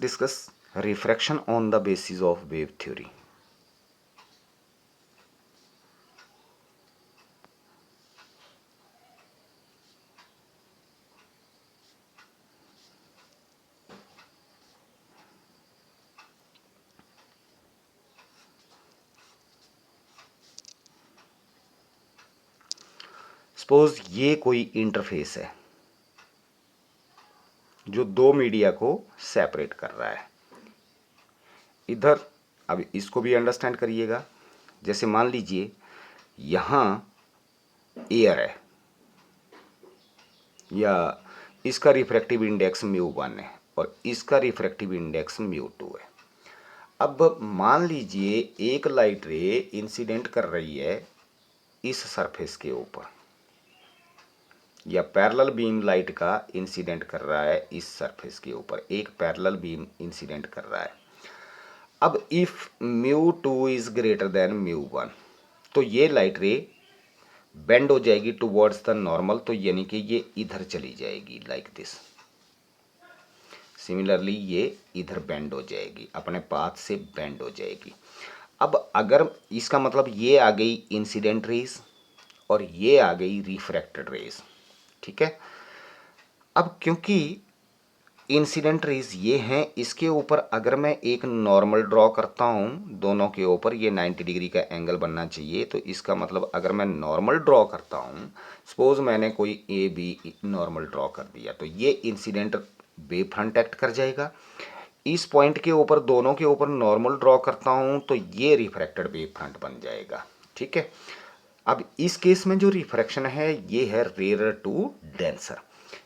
discuss refraction on the basis of wave theory. Suppose ये कोई interface है जो दो मीडिया को सेपरेट कर रहा है। इधर अब इसको भी अंडरस्टैंड करिएगा। जैसे मान लीजिए यहाँ एयर है या इसका रिफ्रैक्टिव इंडेक्स μ1 है और इसका रिफ्रैक्टिव इंडेक्स μ2 है। अब मान लीजिए एक लाइट रे इंसिडेंट कर रही है इस सरफेस के ऊपर, या पैरेलल बीम लाइट का इंसिडेंट कर रहा है इस सरफेस के ऊपर, एक पैरेलल बीम इंसिडेंट कर रहा है। अब इफ μ2 इज ग्रेटर देन μ1 तो ये लाइट रे बेंड हो जाएगी टुवर्ड्स द नॉर्मल, तो यानी कि ये इधर चली जाएगी लाइक दिस। सिमिलरली ये इधर बेंड हो जाएगी, अपने पाथ से बेंड हो जाएगी। अब अगर इसका मतलब ये आ गई इंसिडेंट रेज और ये आ गई रिफ्रैक्टेड रेज, ठीक है। अब क्योंकि इंसिडेंट रेज ये हैं, इसके ऊपर अगर मैं एक नॉर्मल ड्रॉ करता हूँ दोनों के ऊपर, ये 90 डिग्री का एंगल बनना चाहिए। तो इसका मतलब अगर मैं नॉर्मल ड्रॉ करता हूँ, सपोज मैंने कोई ए बी नॉर्मल ड्रॉ कर दिया, तो ये इंसिडेंट वेव फ्रंट एक्ट कर जाएगा। इस पॉइंट के ऊपर दोनों के ऊपर नॉर्मल ड्रॉ करता हूँ तो ये रिफ्रैक्टेड वेव फ्रंट बन जाएगा, ठीक है। अब इस केस में जो रिफ्रैक्शन है ये है रेयर टू डेंसर,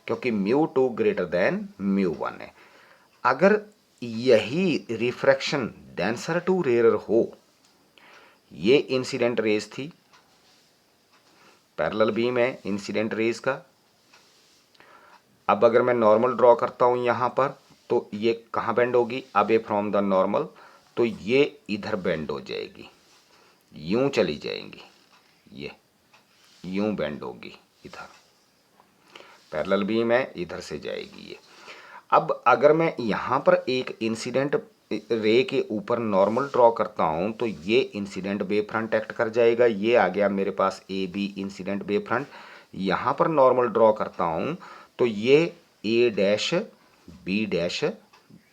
क्योंकि μ2 ग्रेटर देन μ1 है। अगर यही रिफ्रैक्शन डेंसर टू रेयर हो, ये इंसिडेंट रेज थी, पैरेलल बीम है इंसिडेंट रेज का। अब अगर मैं नॉर्मल ड्रॉ करता हूं यहां पर, तो ये कहाँ बेंड होगी, अवे फ्रॉम द नॉर्मल, तो ये इधर बेंड हो जाएगी, यूं चली जाएंगी, ये यूं बेंड होगी इधर, पैरेलल बीम है इधर से जाएगी ये। अब अगर मैं यहाँ पर एक इंसिडेंट रे के ऊपर नॉर्मल ड्रॉ करता हूँ तो ये इंसिडेंट वेव फ्रंट एक्ट कर जाएगा। ये आ गया मेरे पास A B incident wave front. यहाँ पर नॉर्मल ड्रॉ करता हूँ तो ये A dash B dash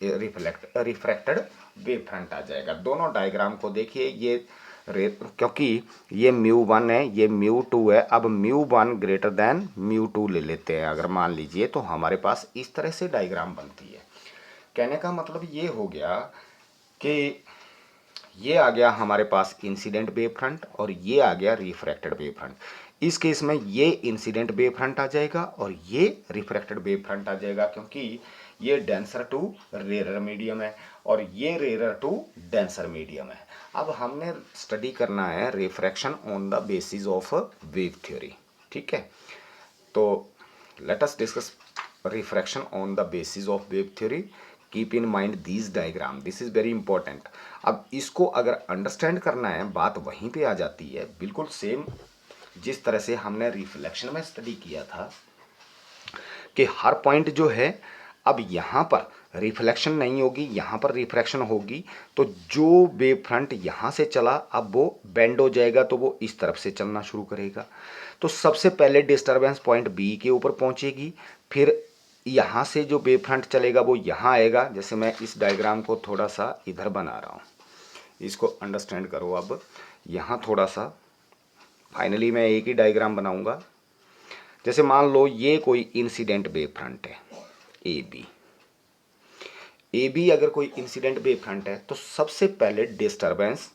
refracted wave front आ जाएगा। दोनों डायग्राम को देखिए, ये क्योंकि ये μ1 है ये μ2 है। अब μ1 ग्रेटर देन μ2 ले लेते हैं अगर मान लीजिए, तो हमारे पास इस तरह से डायग्राम बनती है। कहने का मतलब ये हो गया कि ये आ गया हमारे पास इंसिडेंट वेव फ्रंट और ये आ गया रिफ्रैक्टेड वेव फ्रंट। इस केस में ये इंसिडेंट वेव फ्रंट आ जाएगा और ये रिफ्रैक्टेड वेव फ्रंट आ जाएगा, क्योंकि ये डेंसर टू रेयर मीडियम है और ये रेयर टू डेंसर मीडियम है। अब हमने स्टडी करना है refraction on the basis of wave theory, ठीक है। तो let us discuss refraction on the basis of wave theory. Keep in mind this diagram, this is very important. अब इसको अगर अंडरस्टैंड करना है, बात वहीं पे आ जाती है, बिल्कुल सेम जिस तरह से हमने रिफ्लेक्शन में स्टडी किया था कि हर पॉइंट जो है, अब यहाँ पर रिफ्लेक्शन नहीं होगी, यहाँ पर रिफ्रैक्शन होगी, तो जो वेव फ्रंट यहाँ से चला अब वो बेंड हो जाएगा, तो वो इस तरफ से चलना शुरू करेगा। तो सबसे पहले डिस्टर्बेंस पॉइंट बी के ऊपर पहुँचेगी, फिर यहाँ से जो वेव फ्रंट चलेगा वो यहाँ आएगा। जैसे मैं इस डायग्राम को थोड़ा सा इधर बना रहा हूँ, इसको अंडरस्टैंड करो। अब यहाँ थोड़ा सा, फाइनली मैं एक ही डायग्राम बनाऊंगा। जैसे मान लो ये कोई इंसिडेंट वेव फ्रंट है ए बी अगर कोई इंसिडेंट वेव फ्रंट है तो सबसे पहले डिस्टर्बेंस,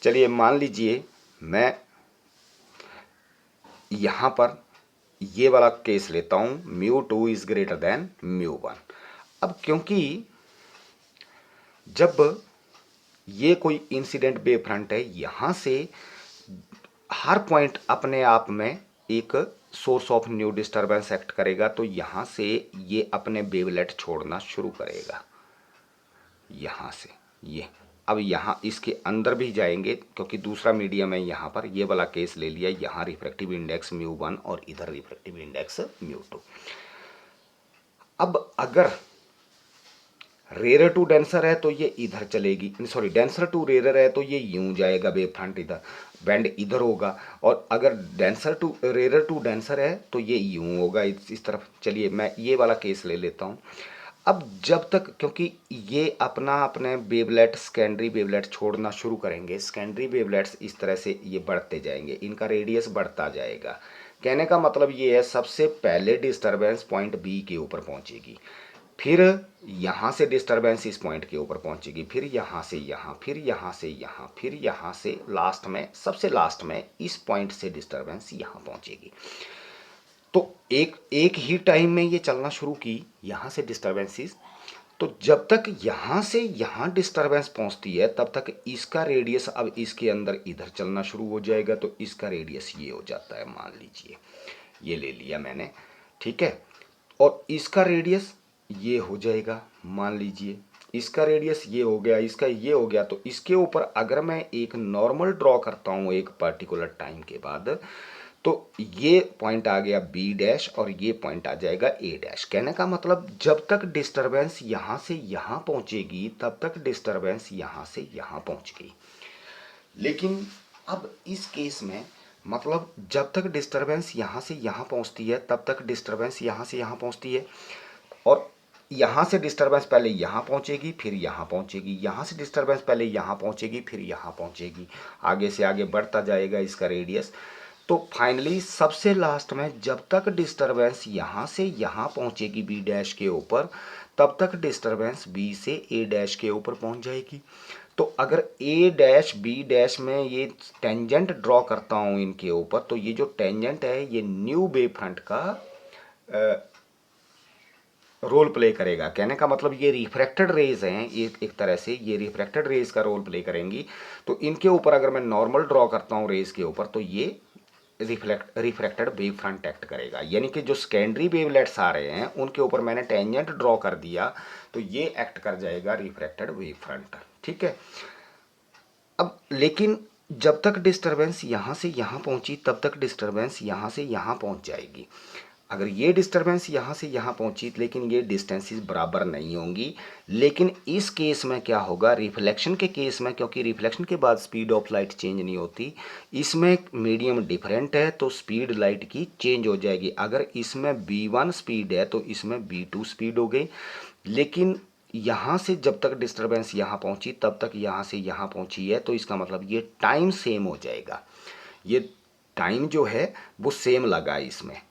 चलिए मान लीजिए मैं यहाँ पर ये वाला केस लेता हूँ, μ2 इज ग्रेटर देन μ1। अब क्योंकि जब ये कोई इंसिडेंट वेव फ्रंट है, यहाँ से हर पॉइंट अपने आप में एक source of new disturbance act करेगा, तो यहाँ से ये अपने वेवलेट छोड़ना शुरू करेगा, यहाँ से ये। अब यहाँ इसके अंदर भी जाएंगे क्योंकि दूसरा मीडियम है, यहाँ पर ये वाला केस ले लिया, यहाँ रिफ्रैक्टिव इंडेक्स μ1 और इधर रिफ्रैक्टिव इंडेक्स μ2। अब अगर रेयर टू डेंसर है तो ये इधर चलेगी, सॉरी डेंसर टू रेयर है तो ये यूं जाएगा वेव फ्रंट, इधर बैंड इधर होगा। और अगर denser to rare to denser है तो ये यूं होगा इस तरफ। चलिए मैं ये वाला केस ले लेता हूँ। अब जब तक, क्योंकि ये अपने वेवलेट सेकेंडरी वेवलेट छोड़ना शुरू करेंगे, सेकेंडरी वेवलेट्स इस तरह से ये बढ़ते जाएंगे, इनका रेडियस बढ़ता जाएगा। कहने का मतलब ये है सबसे पहले डिस्टरबेंस पॉइंट बी के ऊपर पहुंचेगी, फिर यहाँ से डिस्टरबेंस इस पॉइंट के ऊपर पहुंचेगी, फिर यहाँ से यहाँ, फिर यहाँ से यहाँ, फिर यहाँ से लास्ट में, सबसे लास्ट में इस पॉइंट से डिस्टरबेंस यहाँ पहुंचेगी। तो एक एक ही टाइम में ये चलना शुरू की यहाँ से डिस्टरबेंसेस। तो जब तक यहाँ से यहाँ डिस्टरबेंस पहुँचती है तब तक इसका रेडियस अब इसके अंदर इधर चलना शुरू हो जाएगा, तो इसका रेडियस ये हो जाता है, मान लीजिए ये ले लिया मैंने, ठीक है। और इसका रेडियस ये हो जाएगा, मान लीजिए इसका रेडियस ये हो गया, इसका ये हो गया। तो इसके ऊपर अगर मैं एक नॉर्मल ड्रॉ करता हूँ एक पर्टिकुलर टाइम के बाद, तो ये पॉइंट आ गया बी डैश और ये पॉइंट आ जाएगा ए डैश। कहने का मतलब जब तक डिस्टरबेंस यहाँ से यहाँ पहुँचेगी तब तक डिस्टरबेंस यहाँ से यहाँ पहुँच गई। लेकिन अब इस केस में मतलब जब तक डिस्टरबेंस यहाँ से यहाँ पहुँचती है तब तक डिस्टरबेंस यहाँ से यहाँ पहुँचती है, और यहाँ से डिस्टरबेंस पहले यहाँ पहुँचेगी फिर यहाँ पहुँचेगी, यहाँ से डिस्टरबेंस पहले यहाँ पहुँचेगी फिर यहाँ पहुँचेगी, आगे से आगे बढ़ता जाएगा इसका रेडियस। तो फाइनली सबसे लास्ट में जब तक डिस्टरबेंस यहाँ से यहाँ पहुँचेगी बी डैश के ऊपर, तब तक डिस्टरबेंस बी से ए डैश के ऊपर पहुँच जाएगी। तो अगर ए डैश बी डैश में ये टेंजेंट ड्रॉ करता हूँ इनके ऊपर, तो ये जो टेंजेंट है ये न्यू वेव फ्रंट का रोल प्ले करेगा। कहने का मतलब ये रिफ्रैक्टेड रेज हैं, एक तरह से ये रिफ्रैक्टेड रेज का रोल प्ले करेंगी। तो इनके ऊपर अगर मैं नॉर्मल ड्रॉ करता हूँ रेज के ऊपर, तो ये रिफ्रैक्टेड वेव फ्रंट एक्ट करेगा। यानी कि जो सेकेंडरी वेवलेट्स आ रहे हैं उनके ऊपर मैंने टेंजेंट ड्रॉ कर दिया तो ये एक्ट कर जाएगा रिफ्रैक्टेड वेव फ्रंट, ठीक है। अब लेकिन जब तक डिस्टरबेंस यहाँ से यहाँ पहुँची तब तक डिस्टरबेंस यहाँ से यहाँ पहुँच जाएगी। अगर ये डिस्टरबेंस यहाँ से यहाँ पहुँची लेकिन ये डिस्टेंसेस बराबर नहीं होंगी। लेकिन इस केस में क्या होगा, रिफ्लेक्शन के केस में, क्योंकि रिफ्लेक्शन के बाद स्पीड ऑफ लाइट चेंज नहीं होती, इसमें मीडियम डिफरेंट है तो स्पीड लाइट की चेंज हो जाएगी। अगर इसमें v1 स्पीड है तो इसमें v2 स्पीड हो गई। लेकिन यहाँ से जब तक डिस्टरबेंस यहाँ पहुँची तब तक यहाँ से यहाँ पहुँची है, तो इसका मतलब ये टाइम सेम हो जाएगा। ये टाइम जो है वो सेम लगा, इसमें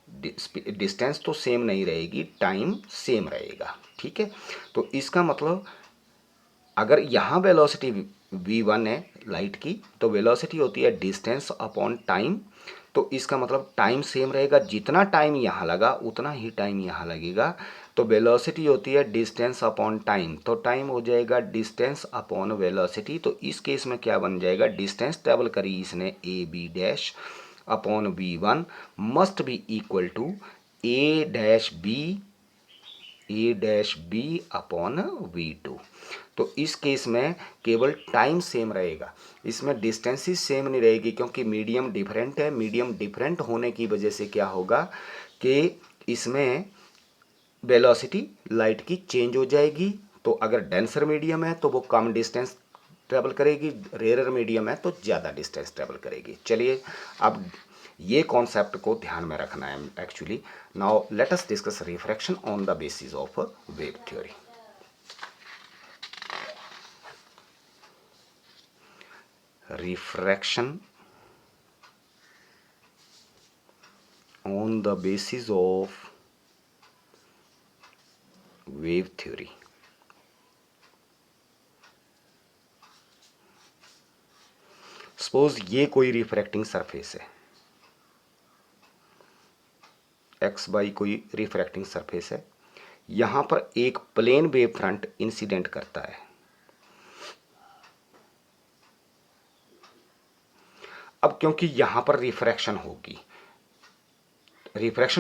डिस्टेंस तो सेम नहीं रहेगी, टाइम सेम रहेगा, ठीक है। तो इसका मतलब अगर यहाँ वेलोसिटी v1 है लाइट की, तो वेलोसिटी होती है डिस्टेंस अपॉन टाइम। तो इसका मतलब टाइम सेम रहेगा, जितना टाइम यहाँ लगा उतना ही टाइम यहाँ लगेगा। तो वेलोसिटी होती है डिस्टेंस अपॉन टाइम, तो टाइम हो जाएगा डिस्टेंस अपॉन वेलोसिटी। तो इस केस में क्या बन जाएगा, डिस्टेंस ट्रेवल करी इसने A B dash upon v1 must be equal to A dash B upon v2। तो इस केस में केवल टाइम सेम रहेगा, इसमें डिस्टेंसेस सेम नहीं रहेगी, क्योंकि मीडियम डिफरेंट है। मीडियम डिफरेंट होने की वजह से क्या होगा कि इसमें वेलोसिटी लाइट की चेंज हो जाएगी। तो अगर डेंसर मीडियम है तो वो कम डिस्टेंस ट्रेवल करेगी, रेयर मीडियम है तो ज़्यादा डिस्टेंस ट्रेवल करेगी। चलिए अब ये कॉन्सेप्ट को ध्यान में रखना है actually. Now let us discuss refraction on the basis of wave theory. Refraction on the basis of wave theory. Suppose ये कोई रिफ्रैक्टिंग सरफेस है, एक्स बाई कोई रिफ्रैक्टिंग सरफेस है, यहाँ पर एक प्लेन वेव फ्रंट इंसिडेंट करता है। अब क्योंकि यहाँ पर रिफ्रैक्शन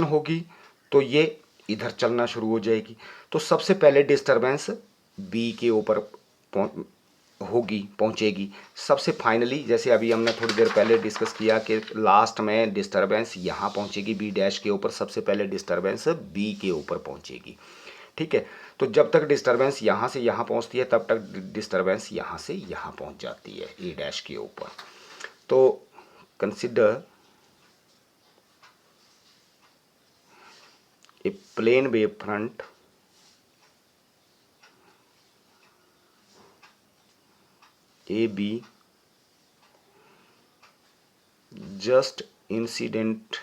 होगी तो ये इधर चलना शुरू हो जाएगी। तो सबसे पहले डिस्टरबेंस बी के ऊपर पहुंचेगी। सबसे फाइनली जैसे अभी हमने थोड़ी देर पहले डिस्कस किया कि लास्ट में डिस्टरबेंस यहाँ पहुंचेगी बी डैश के ऊपर, सबसे पहले डिस्टरबेंस बी के ऊपर पहुंचेगी, ठीक है। तो जब तक डिस्टर्बेंस यहाँ से यहाँ पहुँचती है तब तक डिस्टर्बेंस यहाँ से यहाँ पहुँच जाती है ए डैश के ऊपर। तो consider a plane wave front A B just incident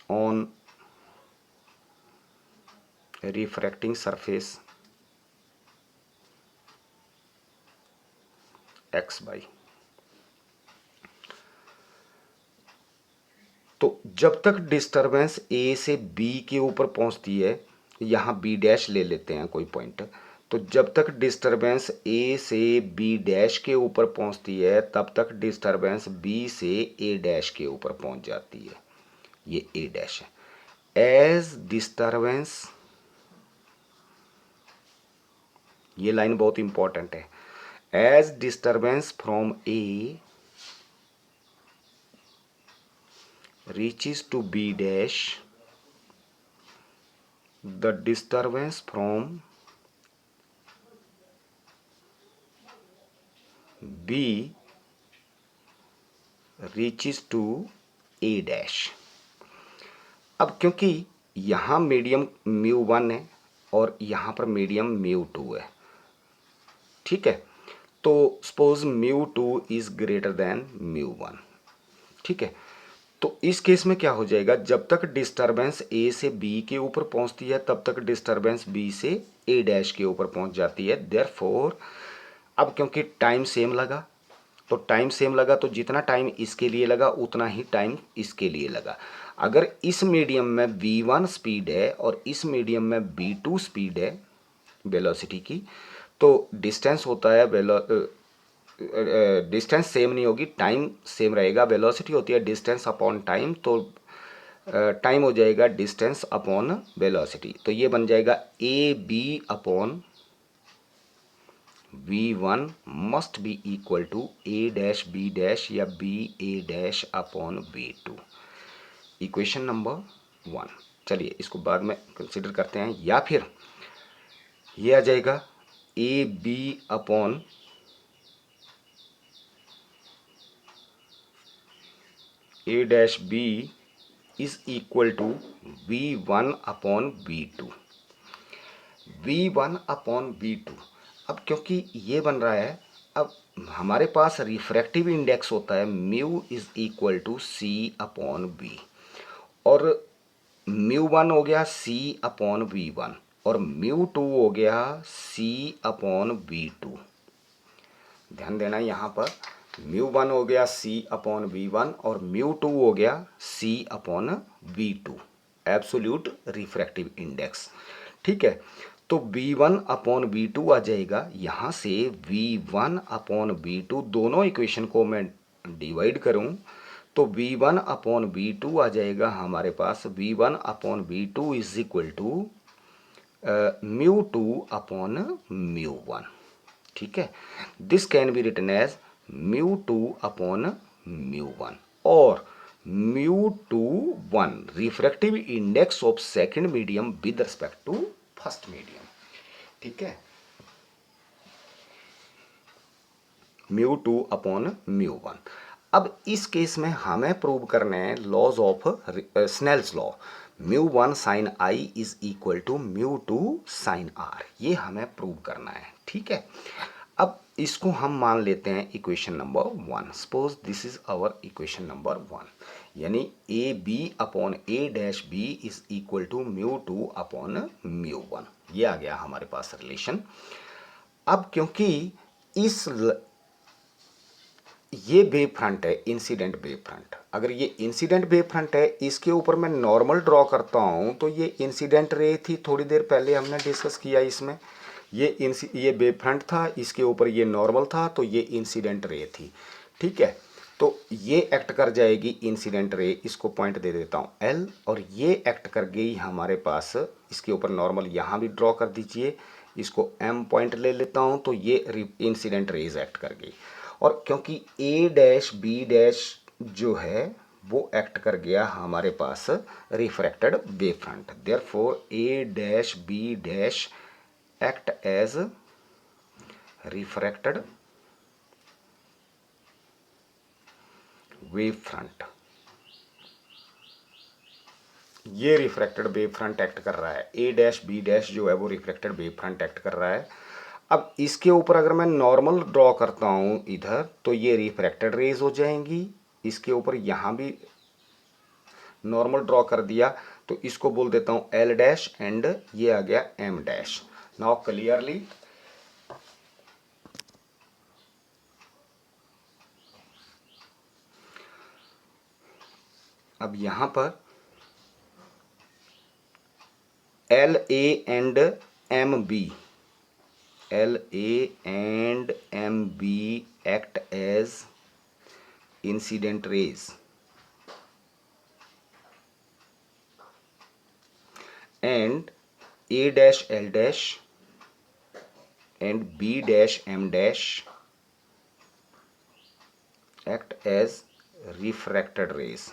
on refracting surface x by। तो जब तक डिस्टरबेंस ए से बी के ऊपर पहुंचती है, यहाँ बी डैश ले लेते हैं कोई पॉइंट, तो जब तक डिस्टरबेंस ए से बी डैश के ऊपर पहुंचती है तब तक डिस्टरबेंस बी से ए डैश के ऊपर पहुंच जाती है। ये ए डैश है। एज डिस्टरबेंस, ये लाइन बहुत इंपॉर्टेंट है, as disturbance from A reaches to B dash, the disturbance from B reaches to A dash। अब क्योंकि यहाँ मीडियम μ1 है और यहाँ पर मीडियम μ2 है, ठीक है, तो सपोज μ2 इज ग्रेटर देन μ1, ठीक है। तो इस केस में क्या हो जाएगा, जब तक डिस्टरबेंस ए से बी के ऊपर पहुंचती है तब तक डिस्टरबेंस बी से ए डैश के ऊपर पहुंच जाती है। देयरफॉर अब क्योंकि टाइम सेम लगा, तो टाइम सेम लगा तो जितना टाइम इसके लिए लगा उतना ही टाइम इसके लिए लगा। अगर इस मीडियम में v1 स्पीड है और इस मीडियम में v2 स्पीड है वेलोसिटी की, तो डिस्टेंस होता है डिस्टेंस सेम नहीं होगी, टाइम सेम रहेगा। वेलोसिटी होती है डिस्टेंस अपॉन टाइम, तो टाइम हो जाएगा डिस्टेंस अपॉन वेलोसिटी। तो ये बन जाएगा A B upon v1 must be equal to A dash B dash या B A dash upon v2, equation number 1। चलिए इसको बाद में कंसिडर करते हैं। या फिर ये आ जाएगा A B upon A dash B is equal to v1 upon v2, v1 upon v2। अब क्योंकि ये बन रहा है, अब हमारे पास रिफ्रैक्टिव इंडेक्स होता है mu is equal to C upon B, और μ1 हो गया c अपॉन v1 और μ2 हो गया c अपॉन v2। ध्यान देना यहाँ पर μ1 हो गया c अपॉन v1 और μ2 हो गया c upon v2, absolute refractive index, ठीक है। तो v1 अपॉन v2 आ जाएगा, यहाँ से v1 अपॉन v2 दोनों इक्वेशन को मैं डिवाइड करूँ तो v1 अपॉन v2 आ जाएगा हमारे पास, v1 upon v2 is equal to μ2 upon μ1, ठीक है। This can be written as μ2 upon μ1 और μ21 refractive index of second medium with respect to first medium, ठीक है, μ2 अपॉन μ1। अब इस केस में हमें प्रूव करना है laws of Snell's law, μ1 sine I is equal to μ2 sine r, ये हमें प्रूव करना है, ठीक है। अब इसको हम मान लेते हैं equation number 1। Suppose this is our equation number 1, यानी A B upon A dash B is equal to μ2 upon μ1, ये आ गया हमारे पास रिलेशन। अब क्योंकि ये वेव फ्रंट है इंसिडेंट वेव फ्रंट, अगर ये इंसिडेंट वेव फ्रंट है इसके ऊपर मैं नॉर्मल ड्रॉ करता हूँ तो ये इंसिडेंट रे थी, थोड़ी देर पहले हमने डिस्कस किया इसमें, ये वेव फ्रंट था, इसके ऊपर ये नॉर्मल था, तो ये इंसिडेंट रे थी, ठीक है। तो ये एक्ट कर जाएगी इंसिडेंट रे, इसको पॉइंट दे देता हूँ एल, और ये एक्ट कर गई हमारे पास, इसके ऊपर नॉर्मल यहाँ भी ड्रॉ कर दीजिए, इसको एम पॉइंट ले लेता हूँ, तो ये इंसिडेंट रेज एक्ट कर गई। और क्योंकि ए डैश बी डैश जो है वो एक्ट कर गया हमारे पास refracted wave front. Therefore A dash B dash act as refracted wave front. ये रिफ्रैक्टेड वेव फ्रंट एक्ट कर रहा है, ए डैश बी डैश जो है वो रिफ्रैक्टेड वेव फ्रंट एक्ट कर रहा है। अब इसके ऊपर अगर मैं नॉर्मल ड्रॉ करता हूँ इधर, तो ये रिफ्रैक्टेड रेज हो जाएंगी। इसके ऊपर यहाँ भी नॉर्मल ड्रॉ कर दिया, तो इसको बोल देता हूँ एल डैश एंड ये आ गया एम डैश। नाउ क्लियरली अब यहाँ पर L A and M B, L A and M B act as incident rays and A dash L dash and B dash M dash act as refracted rays।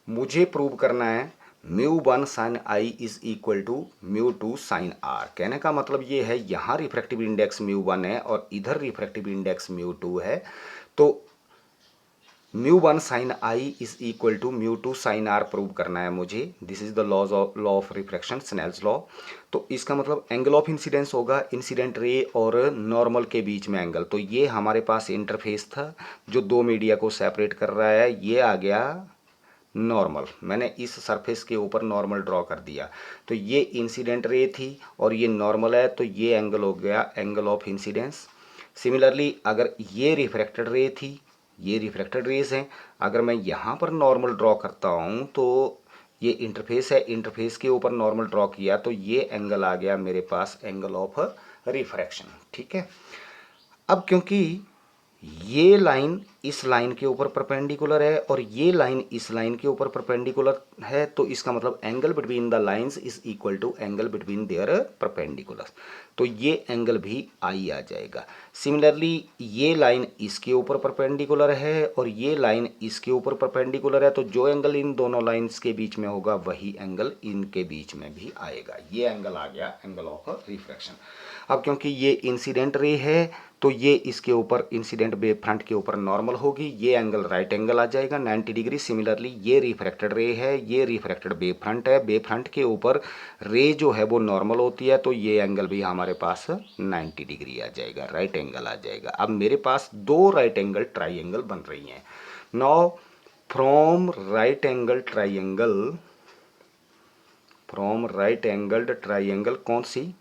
मुझे prove करना है mu one sine I is equal to mu two sine R. कहने का मतलब ये है यहाँ refractive index mu one है और इधर रिफ्रैक्टिव इंडेक्स म्यू टू है, तो mu one sine I is equal to mu two sine R prove करना है मुझे। This is the law of refraction, Snell's law. तो इसका मतलब एंगल ऑफ इंसिडेंस होगा इंसिडेंट रे और नॉर्मल के बीच में एंगल। तो ये हमारे पास इंटरफेस था जो दो मीडिया को सेपरेट कर रहा है, ये आ गया नॉर्मल। मैंने इस सरफेस के ऊपर नॉर्मल ड्रॉ कर दिया, तो ये इंसिडेंट रे थी और ये नॉर्मल है, तो ये एंगल हो गया एंगल ऑफ इंसिडेंस। सिमिलरली अगर ये रिफ्रैक्टेड रे थी, ये रिफ्रैक्टेड रेज हैं, अगर मैं यहाँ पर नॉर्मल ड्रॉ करता हूँ तो ये इंटरफेस है, इंटरफेस के ऊपर नॉर्मल ड्रॉ किया तो ये एंगल आ गया मेरे पास एंगल ऑफ रिफ्रैक्शन। ठीक है। अब क्योंकि ये लाइन इस लाइन के ऊपर परपेंडिकुलर है और ये लाइन इस लाइन के ऊपर परपेंडिकुलर है, तो इसका मतलब angle between the lines is equal to angle between their perpendicular. तो ये एंगल भी आई आ जाएगा। सिमिलरली ये लाइन इसके ऊपर परपेंडिकुलर है और ये लाइन इसके ऊपर परपेंडिकुलर है, तो जो एंगल इन दोनों लाइंस के बीच में होगा वही एंगल इनके बीच में भी आएगा। ये एंगल आ गया एंगल ऑफ रिफ्रैक्शन। अब क्योंकि ये इंसिडेंट रे है, तो ये इसके ऊपर इंसिडेंट वेव फ्रंट के ऊपर नॉर्मल होगी, ये एंगल राइट एंगल आ जाएगा 90 डिग्री। सिमिलरली ये रिफ्रैक्टेड रे है, ये रिफ्रैक्टेड वेव फ्रंट है, वेव फ्रंट के ऊपर रे जो है वो नॉर्मल होती है, तो ये एंगल भी हमारे पास 90 डिग्री आ जाएगा, राइट एंगल आ जाएगा। अब मेरे पास दो राइट एंगल ट्राइंगल बन रही हैं। Now from right angle triangle, from right angled triangle कौन सी,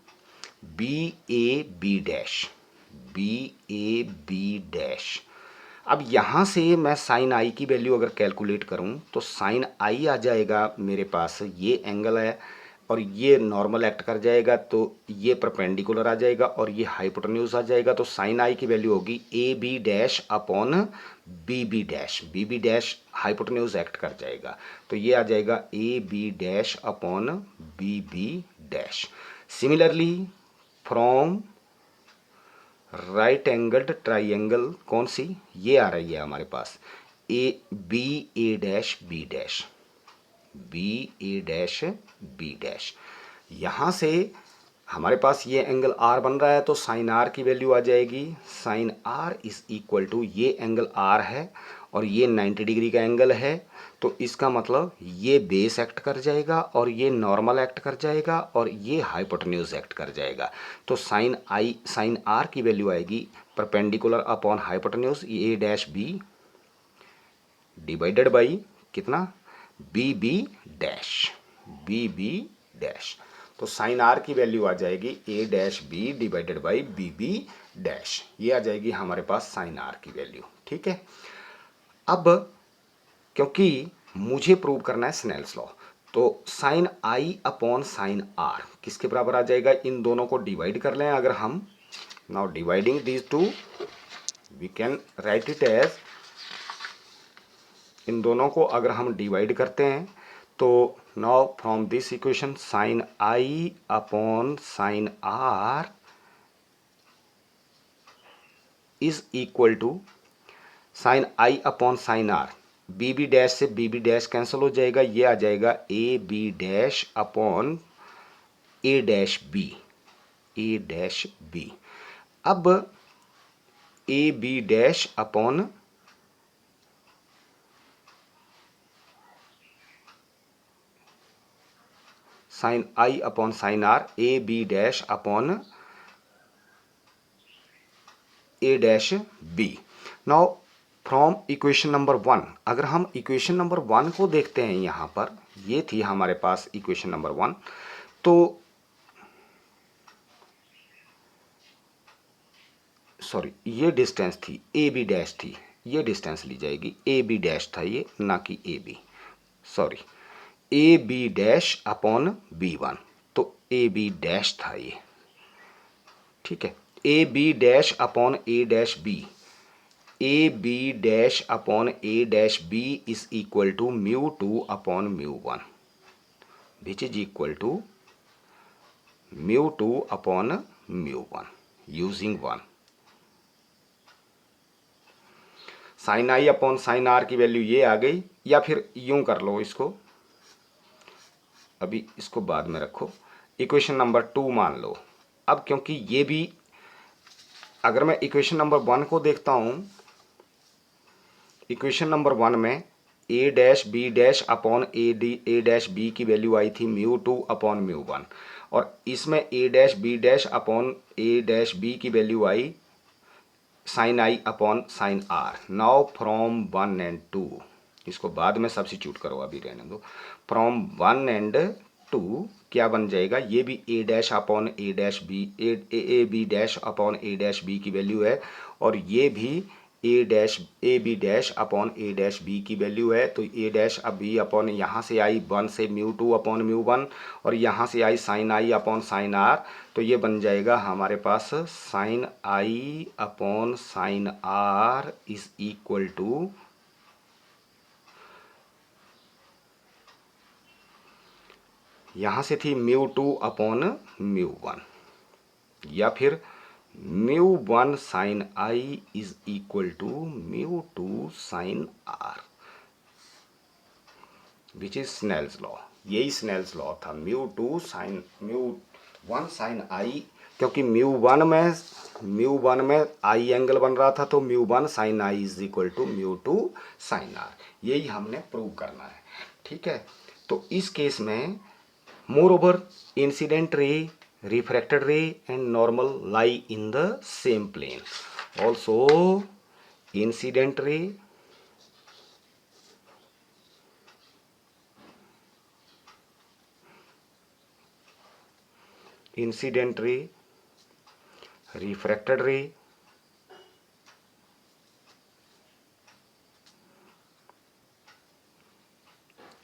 B A B dash, B A B dash. अब यहाँ से मैं साइन आई की वैल्यू अगर कैलकुलेट करूँ तो साइन आई आ जाएगा मेरे पास, ये एंगल है और ये नॉर्मल एक्ट कर जाएगा, तो ये परपेंडिकुलर आ जाएगा और ये हाइपोटेन्यूज आ जाएगा। तो साइन आई की वैल्यू होगी A B dash upon B B dash, B B dash hypotenuse act कर जाएगा, तो ये आ जाएगा A B dash upon B B dash. Similarly from right angled triangle कौन सी, ये आ रही है हमारे पास A B A dash B dash, B A dash B dash. यहाँ से हमारे पास ये एंगल आर बन रहा है, तो साइन आर की वैल्यू आ जाएगी, sine are is equal to, ये एंगल आर है और ये 90 डिग्री का एंगल है, तो इसका मतलब ये बेस एक्ट कर जाएगा और ये नॉर्मल एक्ट कर जाएगा और ये हाइपोटेन्यूज एक्ट कर जाएगा। तो साइन आर की वैल्यू आएगी perpendicular upon hypotenuse A dash B divided by कितना, B B dash, B B dash. तो साइन आर की वैल्यू आ जाएगी A dash B divided by B B dash, ये आ जाएगी हमारे पास साइन आर की वैल्यू। ठीक है। अब क्योंकि मुझे प्रूव करना है स्नेल्स लॉ, तो साइन आई अपॉन साइन आर किसके बराबर आ जाएगा, इन दोनों को डिवाइड कर लें अगर हम। Now dividing these two we can write it as, इन दोनों को अगर हम डिवाइड करते हैं तो now from this equation sine I upon sine are is equal to sine I upon sine r, B B dash से बी बी डैश कैंसिल हो जाएगा, ये आ जाएगा A B dash upon A dash B, A dash B. अब A B dash upon sine I upon sine R, A B dash upon A dash B. Now from equation number 1, अगर हम equation number 1 को देखते हैं, यहाँ पर ये थी हमारे पास इक्वेशन नंबर 1, तो सॉरी ये डिस्टेंस थी ए बी डैश थी, ये डिस्टेंस ली जाएगी, ए बी डैश था ये, ना कि A B, sorry A B dash upon B one, तो ए बी डैश था ये, ठीक है। A B dash upon A dash B, A B dash upon A dash B is equal to mu two upon mu one, which is equal to mu two upon mu one using one. Sine I upon sine are की value ये आ गई, या फिर यूं कर लो इसको, अभी इसको बाद में रखो, इक्वेशन नंबर 2 मान लो। अब क्योंकि ये भी, अगर मैं इक्वेशन नंबर 1 को देखता हूं, इक्वेशन नंबर 1 में A dash B dash upon A dash B की वैल्यू आई थी mu two upon mu one, और इसमें A dash B dash upon A dash B की वैल्यू आई sine I upon sine R. Now from 1 and 2, इसको बाद में सब्स्टिट्यूट करो, अभी रहने दो। फ्रॉम 1 एंड 2 क्या बन जाएगा, ये भी A dash upon A dash B, A B dash upon A dash B की वैल्यू है, और ये भी A B dash upon A dash B की वैल्यू है। तो ए डैश अब बी अपॉन यहाँ से आई 1 से mu two upon mu one, और यहाँ से आई साइन आई अपॉन साइन आर, तो ये बन जाएगा हमारे पास sine I upon sine are is equal to यहाँ से थी mu two upon mu one, या फिर mu one sine I is equal to mu two sine R, which is Snell's law. यही स्नेल्स लॉ था, म्यू वन साइन आई, क्योंकि mu one में आई angle बन रहा था, तो mu one sine I is equal to mu two sine R, यही हमने प्रूव करना है, ठीक है। तो इस केस में moreover incident ray, refracted ray and normal lie in the same plane. Also incident ray, refracted ray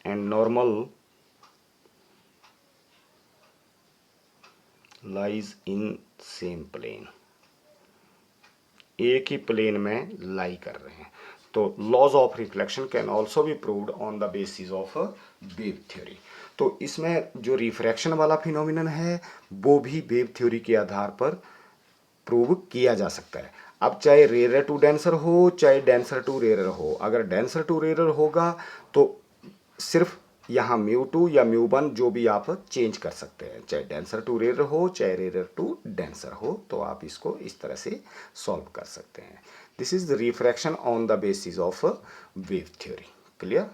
and normal lies in same plane, एक ही प्लेन में लाई कर रहे हैं। तो laws of reflection can also be proved on the basis of wave theory. तो इसमें जो रिफ्रैक्शन वाला फिनोमिनन है वो भी वेव थ्योरी के आधार पर प्रूव किया जा सकता है। अब चाहे रेयर टू डेंसर हो, चाहे डेंसर टू रेयर हो, अगर डेंसर टू रेयर होगा तो सिर्फ यहाँ म्यू टू या म्यू वन जो भी आप चेंज कर सकते हैं, चाहे डेंसर टू रेयर हो चाहे रेयर टू डेंसर हो, तो आप इसको इस तरह से सॉल्व कर सकते हैं। This is the refraction on the basis of wave theory. Clear?